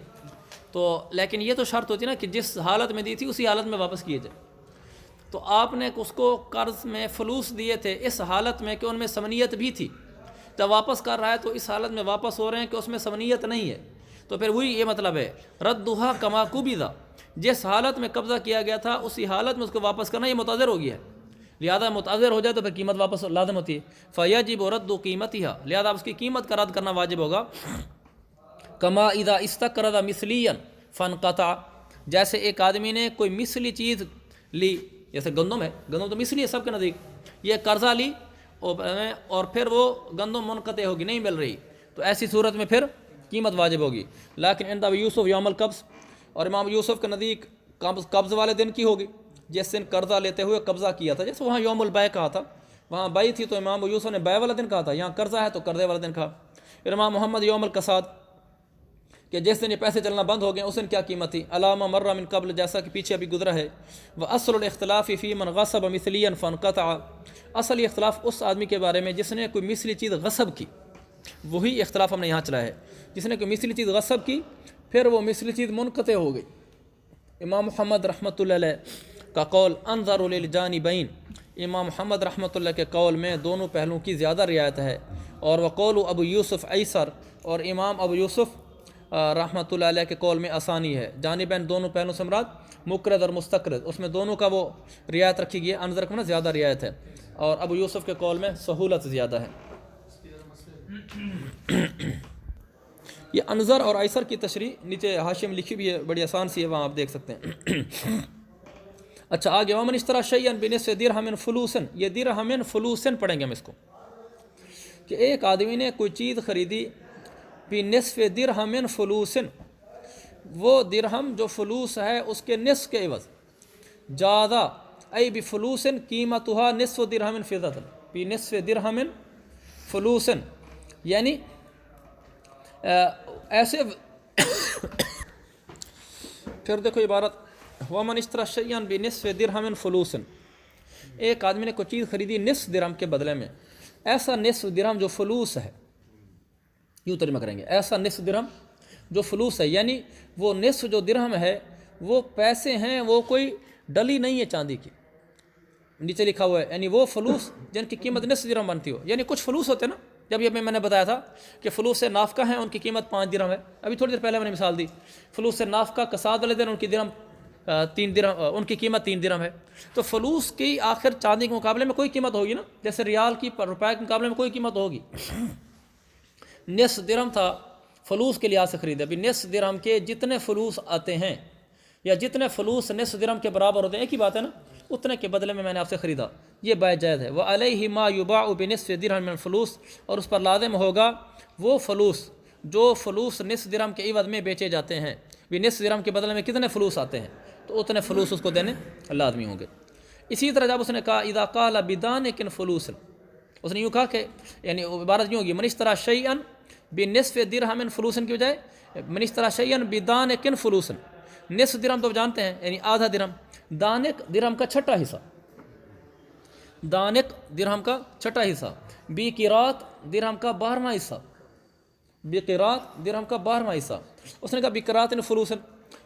تو لیکن یہ تو شرط ہوتی ہے نا کہ جس حالت میں دی تھی اسی حالت میں واپس کیے جائے، تو آپ نے اس کو قرض میں فلوس دیے تھے اس حالت میں کہ ان میں ثمنیت بھی تھی، جب واپس کر رہا ہے تو اس حالت میں واپس ہو رہے ہیں کہ اس میں ثمنیت نہیں ہے، تو پھر وہی یہ مطلب ہے ردھا کما قبض، جس حالت میں قبضہ کیا گیا تھا اسی حالت میں اس کو واپس کرنا، یہ متعذر ہو گیا ہے، لہذا متعذر ہو جائے تو پھر قیمت واپس لازم ہوتی ہے، فیجب رد قیمتھا، لہذا اس کی قیمت کا رد کرنا واجب ہوگا، کما اذا استقرض مثلیا فانقطع، جیسے ایک آدمی نے کوئی مثلی چیز لی، جیسے گندم ہے، گندم تو مثلی ہے سب کے نزدیک، یہ قرضہ لی اور پھر وہ گندم منقطع ہوگی، نہیں مل رہی، تو ایسی صورت میں پھر قیمت واجب ہوگی، لیکن عند ابی یوسف یوم القبض، اور امام یوسف کے نزدیک قبض والے دن کی ہوگی، جس دن قرضہ لیتے ہوئے قبضہ کیا تھا، جیسے وہاں یوم البیع کہا تھا، وہاں بیع تھی تو امام یوسف نے بیع والا دن کہا تھا، یہاں قرضہ ہے تو قرضے والا دن کہا۔ پھر امام محمد یوم القصاد، کہ جس دن یہ پیسے چلنا بند ہو گئے اس دن کیا قیمت تھی، علامہ مرہ من قبل، جیسا کہ پیچھے ابھی گزرا ہے، واصل الاختلاف فی من غصب مثلیا فانقطع، اصل اختلاف اس آدمی کے بارے میں جس نے کوئی مثلی چیز غصب کی، وہی اختلاف ہم نے یہاں چلایا ہے، جس نے کوئی مثلی چیز غصب کی پھر وہ مثلی چیز منقطع ہو گئی۔ امام محمد رحمۃ اللہ علیہ کا قول انظر للجانبین، امام محمد رحمۃ اللہ کے قول میں دونوں پہلوؤں کی زیادہ رعایت ہے، اور وقول ابو یوسف ایسر، اور امام ابو یوسف رحمۃ اللہ علیہ کے قول میں آسانی ہے، جانبین دونوں پہلو سے مراد مقرض اور مستقرض، اس میں دونوں کا وہ رعایت رکھی گئی ہے، انظر کو نا زیادہ رعایت ہے، اور ابو یوسف کے قول میں سہولت زیادہ ہے۔ یہ انظر اور ایسر کی تشریح نیچے حاشیے میں لکھی بھی ہے، بڑی آسان سی ہے، وہاں آپ دیکھ سکتے ہیں۔ اچھا آگے ومن اشترى شيئا بنصف درہم فلوسا، یہ درہم فلوسا پڑھیں گے ہم اس کو، کہ ایک آدمی نے کوئی چیز خریدی بنصف درہم فلوسا، وہ درہم جو فلوس ہے اس کے نصف کے عوض، جازا ای بفلوس قیمتها نصف درہم فضہ، بنصف درہم فلوسا، یعنی ایسے پھر دیکھو عبارت ومن اشترى شيئا بنصف درہم فلوسا، ایک آدمی نے کوئی چیز خریدی نصف درہم کے بدلے میں، ایسا نصف درہم جو فلوس ہے، یوں ترجمہ کریں گے، ایسا نصف درہم جو فلوس ہے، یعنی وہ نصف جو درہم ہے وہ پیسے ہیں، وہ کوئی ڈلی نہیں ہے چاندی کی، نیچے لکھا ہوا ہے، یعنی وہ فلوس جن کی قیمت نصف درہم بنتی ہو، یعنی کچھ فلوس ہوتے ہیں نا، جب یہ میں نے بتایا تھا کہ فلوس سے نافقہ ہیں ان کی قیمت 5 درہم ہے، ابھی تھوڑی دیر پہلے میں نے مثال دی، فلوس سے نافقہ کساد والے دن ان کی درہم 3 درہم، ان کی قیمت 3 درہم ہے، تو فلوس کی آخر چاندی کے مقابلے میں کوئی قیمت ہوگی نا، جیسے ریال کی روپے کے مقابلے میں کوئی قیمت ہوگی، نصف درہم تھا فلوس کے لحاظ سے خریدا، ابھی نصف درہم کے جتنے فلوس آتے ہیں یا جتنے فلوس نصف درہم کے برابر ہوتے ہیں، ایک ہی بات ہے نا، اتنے کے بدلے میں نے آپ سے خریدا، یہ بیع جائز ہے۔ وعلیہ ما یباع بنصف درہم من الفلوس، اور اس پر لازم ہوگا وہ فلوس جو فلوس نصف درہم کے عوض میں بیچے جاتے ہیں، بھی نصف درہم کے بدلے میں کتنے فلوس آتے ہیں تو اتنے فلوس اس کو دینے لازمی ہوں گے۔ اسی طرح جب اس نے کہا اذا قال بدانک فلوس، اس نے یوں کہا کہ یعنی عبارت یوں ہوگی من اشترى شیئا بنصف درہم فلوس کی بجائے من اشترى شیئا بدانک فلوس، نصف درہم تو جانتے ہیں یعنی آدھا درہم، دانک درہم کا چھٹا حصہ، دانک درہم کا چھٹا حصہ، بقیراط درہم کا 12واں حصہ، بقیراط درہم کا 12واں حصہ، اس نے کہا بقیراط فلوس،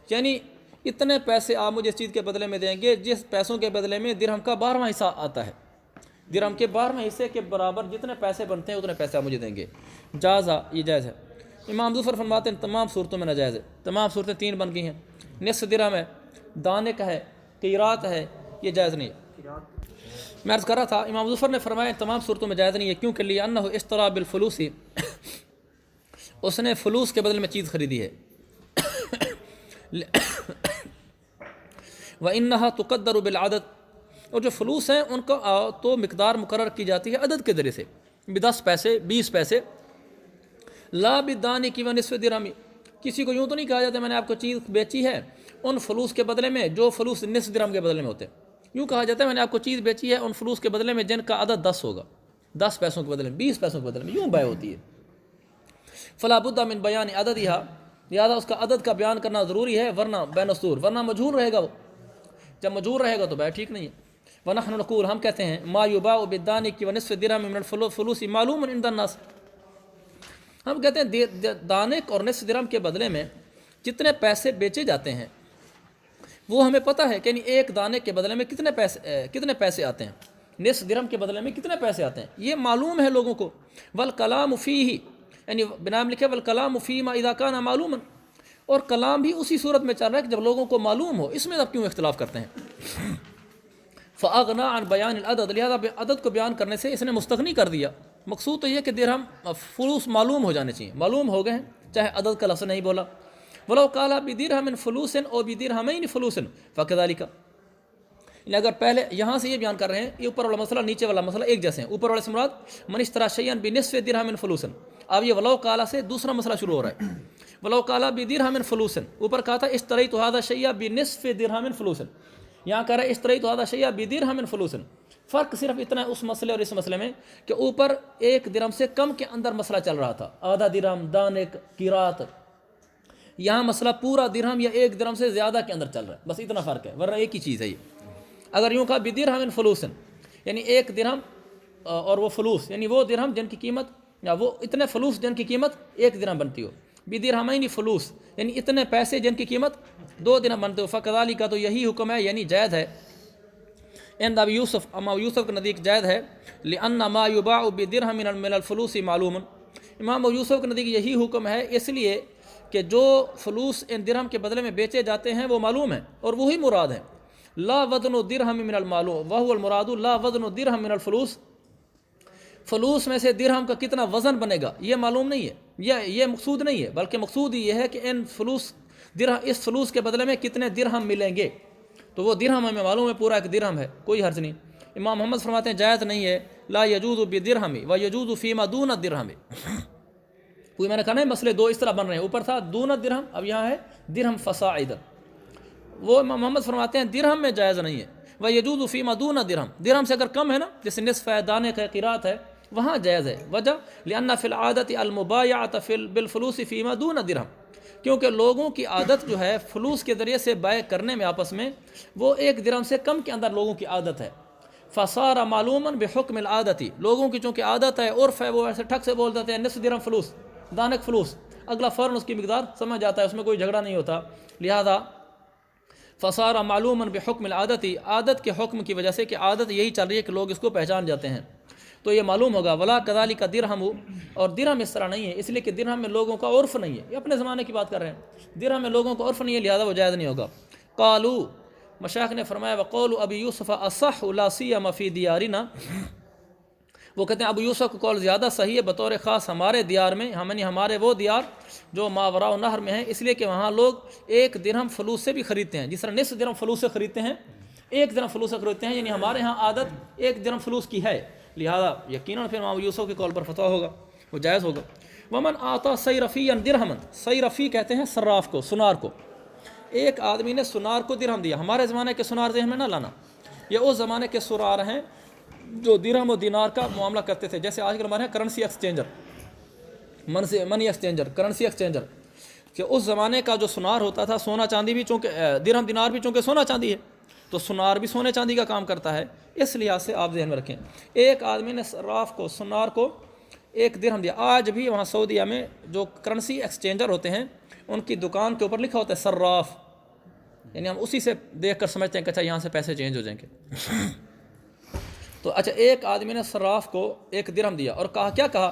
یعنی اتنے پیسے آپ مجھے اس چیز کے بدلے میں دیں گے جس پیسوں کے بدلے میں درہم کا 12واں حصہ آتا ہے، درہم کے 12واں حصے کے برابر جتنے پیسے بنتے ہیں اتنے پیسے آپ مجھے دیں گے، جازا یہ جائز ہے۔ امام ظفر فرماتے ہیں تمام صورتوں میں ناجائز ہے، تمام صورتیں 3 بن گئی ہیں، نصف درہم ہے، دانے کا ہے، قیرات ہے، یہ جائز نہیں ہے۔ میں عرض کر رہا تھا امام ظفر نے فرمایا تمام صورتوں میں جائز نہیں ہے، کیونکہ لِأَنَّهُ اشْتَرَى بِالْفُلُوسِ اس نے فلوس کے بدلے میں چیز خریدی ہے، وَإِنَّهَا تُقَدَّرُ بِالْعَدَدِ اور جو فلوس ہیں ان کا تو مقدار مقرر کی جاتی ہے عدد کے ذریعے سے، 10 پیسے 20 پیسے، لا بالدانی کی ونصف درہمی، کسی کو یوں تو نہیں کہا جاتا میں نے آپ کو چیز بیچی ہے ان فلوس کے بدلے میں جو فلوس نصف درہم کے بدلے میں ہوتے ہیں، یوں کہا جاتا ہے میں نے آپ کو چیز بیچی ہے ان فلوس کے بدلے میں جن کا عدد 10 ہوگا، 10 پیسوں کے بدلے میں 20 پیسوں کے بدلے میں، یوں بائع ہوتی ہے۔ فلا بد من بیان عددها، لہذا اس کا عدد کا بیان کرنا ضروری ہے، ورنہ بین السور، ورنہ مجہول رہے گا، وہ جب مجہول رہے گا تو بیع ٹھیک نہیں ہے۔ ونحن نقول ہم کہتے ہیں ما یباع بالدانی کی ونصف درہم من الفلوس معلوم عند الناس، ہم کہتے ہیں دانے اور نصف درہم کے بدلے میں جتنے پیسے بیچے جاتے ہیں وہ ہمیں پتہ ہے کہ یعنی ایک دانے کے بدلے میں کتنے پیسے آتے ہیں، نصف درہم کے بدلے میں کتنے پیسے آتے ہیں، یہ معلوم ہے لوگوں کو۔ والکلام فیہ، یعنی بنا میں لکھے والکلام فیما اذا کان معلوما، اور کلام بھی اسی صورت میں چل رہا ہے کہ جب لوگوں کو معلوم ہو، اس میں اب کیوں اختلاف کرتے ہیں۔ فاغنا عن بیان العدد، لہذا عدد کو بیان کرنے سے اس نے مستغنی کر دیا، مقصود تو یہ کہ درہم فلوس معلوم ہو جانے چاہیے، معلوم ہو گئے ہیں چاہے عدد کا لفظ نہیں بولا۔ ولو قال بدرہم فلوس او بدرہمین فلوس فکذلک، یعنی اگر پہلے یہاں سے یہ بیان کر رہے ہیں یہ اوپر والا مسئلہ نیچے والا مسئلہ ایک جیسے ہیں، اوپر والے سے مراد من اشتری شیئا بنصف درہم فلوس، اب یہ ولو قال سے دوسرا مسئلہ شروع ہو رہا ہے۔ ولو قال بدرہم فلوس، اوپر کہا تھا اشتریت ھذا شیئا بنصف درہم فلوس، یہاں کہہ رہا ہے اشتریت ھذا شیئا بدرہم فلوس۔ فرق صرف اتنا ہے اس مسئلے اور اس مسئلے میں کہ اوپر 1 درہم سے کم کے اندر مسئلہ چل رہا تھا، آدھا درہم، دانک، قیرات، یہاں مسئلہ پورا درہم یا 1 درہم سے زیادہ کے اندر چل رہا ہے، بس اتنا فرق ہے، ورنہ ایک ہی چیز ہے یہ۔ اگر یوں کہا بدرہم فلوس، یعنی 1 درہم اور وہ فلوس، یعنی وہ درہم جن کی قیمت یا وہ اتنے فلوس جن کی قیمت 1 درہم بنتی ہو، بدرہمین فلوس یعنی اتنے پیسے جن کی قیمت 2 درہم بنتے ہو، فکذالک تو یہی حکم ہے، یعنی جائز ہے۔ عند ابی یوسف، اما یوسف کے نزدیک جائز ہے، لأن ما یباع بدرہم من الفلوس معلوم، امام ابو یوسف کے نزدیک یہی حکم ہے اس لیے کہ جو فلوس ان درہم کے بدلے میں بیچے جاتے ہیں وہ معلوم ہیں اور وہی مراد ہے۔ لا وزن درہم من المعلوم وهو المراد لا وزن درہم من الفلوس، فلوس میں سے درہم کا کتنا وزن بنے گا یہ معلوم نہیں ہے، یہ مقصود نہیں ہے، بلکہ مقصود یہ ہے کہ ان فلوس اس فلوس کے بدلے میں کتنے درہم ملیں گے، تو وہ درہم ہمیں معلوم ہے پورا 1 درہم ہے، کوئی حرج نہیں۔ امام محمد فرماتے ہیں جائز نہیں ہے، لا یجوز بدرہم و یجوز فیما دون الدرہم، کوئی میں نے کہا نہیں مسئلے 2 اس طرح بن رہے ہیں، اوپر تھا دون الدرہم، اب یہاں ہے درہم فصاعدا، وہ امام محمد فرماتے ہیں درہم میں جائز نہیں ہے، وَيَجُوزُ فِيمَا دُونَ درہم، درہم سے اگر کم ہے نا جیسے نصف ہے، دانے کا قیرات ہے، وہاں جائز ہے۔ وجہ لأن فی العادت المبایعۃ بالفلوس فیما دون درہم، کیونکہ لوگوں کی عادت جو ہے فلوس کے ذریعے سے بیع کرنے میں آپس میں وہ 1 درہم سے کم کے اندر لوگوں کی عادت ہے۔ فصار معلوما بحکم العادت، لوگوں کی چونکہ عادت ہے، عرف ہے، وہ ایسے ٹھک سے بول دیتے ہیں نصف درہم فلوس، دانک فلوس، اگلا فوراً اس کی مقدار سمجھ جاتا ہے، اس میں کوئی جھگڑا نہیں ہوتا، لہذا فصار معلوما بحکم العادت، عادت کے حکم کی وجہ سے کہ عادت یہی چل رہی ہے کہ لوگ اس کو پہچان جاتے ہیں تو یہ معلوم ہوگا۔ ولا کذالک درہم، اور درہم اس طرح نہیں ہے، اس لیے کہ درہم میں لوگوں کا عرف نہیں ہے، یہ اپنے زمانے کی بات کر رہے ہیں، درہم میں لوگوں کا عرف نہیں ہے لہذا وہ جائز نہیں ہوگا۔ قالو، مشائخ نے فرمایا وقول ابی یوسف اصح لا سیما فی دیارنا، وہ کہتے ہیں ابو یوسف کا قول زیادہ صحیح ہے بطور خاص ہمارے دیار میں، یعنی ہمارے وہ دیار جو ماوراء نہر میں ہیں، اس لیے کہ وہاں لوگ 1 درہم فلوس سے بھی خریدتے ہیں، جس طرح نصف درہم فلوس سے خریدتے ہیں، 1 درہم فلوس سے خریدتے ہیں، یعنی ہمارے ہاں عادت 1 درہم فلوس کی ہے، لہذا یقیناً پھر امام یوسف کے قول پر فتویٰ ہوگا، وہ جائز ہوگا۔ ومن آتا صیرفیا درہما، صیرفی کہتے ہیں صراف کو، سنار کو، ایک آدمی نے سنار کو درہم دیا، ہمارے زمانے کے سنار ذہن میں نہ لانا، یہ اس زمانے کے سنار ہیں جو درہم و دینار کا معاملہ کرتے تھے، جیسے آج کل ہمارے ہیں کرنسی ایکسچینجر، منی ایکسچینجر، کرنسی ایکسچینجر، کہ اس زمانے کا جو سنار ہوتا تھا، سونا چاندی بھی چونکہ درہم دینار بھی چونکہ سونا چاندی ہے تو سنار بھی سونے چاندی کا کام کرتا ہے، اس لحاظ سے آپ ذہن میں رکھیں۔ ایک آدمی نے صراف کو، سنار کو 1 درہم دیا، آج بھی وہاں سعودیہ میں جو کرنسی ایکسچینجر ہوتے ہیں ان کی دکان کے اوپر لکھا ہوتا ہے صراف، یعنی ہم اسی سے دیکھ کر سمجھتے ہیں کہ اچھا یہاں سے پیسے چینج ہو جائیں گے۔ تو اچھا ایک آدمی نے صراف کو 1 درہم دیا اور کہا، کیا کہا،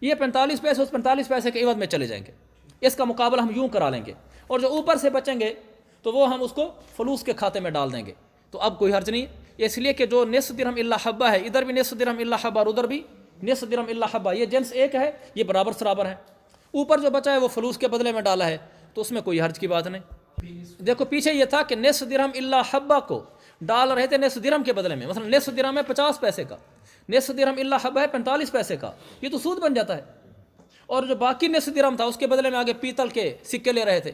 یہ 45 پیسے اس 45 پیسے کے عوض میں چلے جائیں گے، اس کا مقابلہ ہم یوں کرا لیں گے، اور جو اوپر سے بچیں گے تو وہ ہم اس کو فلوس کے کھاتے میں ڈال دیں گے، تو اب کوئی حرج نہیں، اس لیے کہ جو نصف درہم الا حبہ ہے، ادھر بھی نصف درہم الا حبہ اور ادھر بھی نصف درہم الا حبہ، یہ جنس ایک ہے، یہ برابر سرابر ہے، اوپر جو بچا ہے وہ فلوس کے بدلے میں ڈالا ہے، تو اس میں کوئی حرج کی بات نہیں۔ دیکھو پیچھے یہ تھا کہ نصف درہم الا حبہ کو ڈال رہے تھے نصف درہم کے بدلے میں، مثلا نصف درہم ہے 50 پیسے کا، نصف درہم الا حبہ ہے 45 پیسے کا، یہ تو سود بن جاتا ہے، اور جو باقی نصف درہم تھا اس کے بدلے میں آگے پیتل کے سکے لے رہے تھے،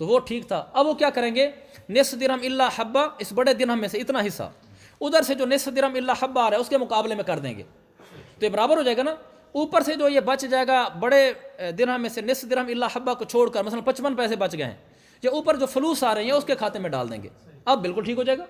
تو وہ ٹھیک تھا۔ اب وہ کیا کریں گے، نصف درہم الا حبہ اس بڑے درہم میں سے اتنا حصہ ادھر سے جو نصف درہم الا حبہ آ رہا ہے اس کے مقابلے میں کر دیں گے، تو یہ برابر ہو جائے گا نا۔ اوپر سے جو یہ بچ جائے گا بڑے درہم میں سے نصف درہم الا حبہ کو چھوڑ کر، مثلا 55 پیسے بچ گئے ہیں، یہ اوپر جو فلوس آ رہے ہیں اس کے کھاتے میں ڈال دیں گے، اب بالکل ٹھیک ہو جائے گا۔